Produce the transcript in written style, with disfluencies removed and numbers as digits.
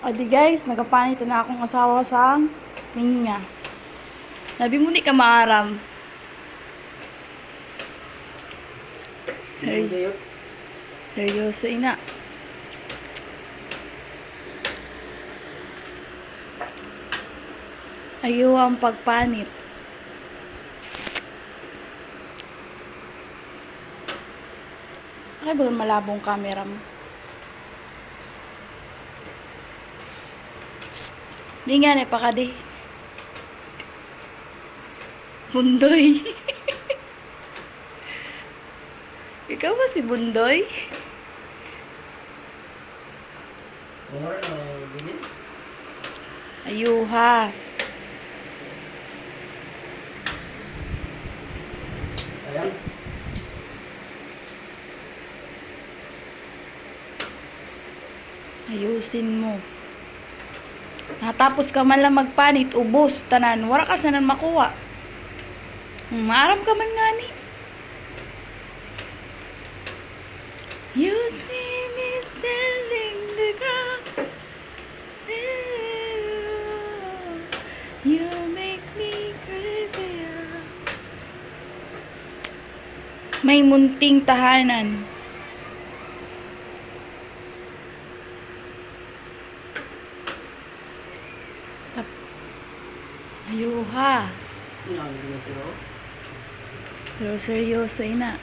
O di guys, nagapanit na akong asawa sa minya. Nabi mo di ka maaram. Seryoso ina. Ayaw ang pagpanit. Ay ba malabong camera mo? Psst. Di nga na pakadi. Bundoy. Ikaw ba si Bundoy? Ayuha. Ayan. Ayusin mo. Natapos ka man lang magpanit, ubos, tanan. Wala ka sanan makuha. Maaram ka man nga ni. You see me standing the ground. You make me crazy. May munting tahanan. Ayuha. Sino ang gumisiro? Pero seryoso ina.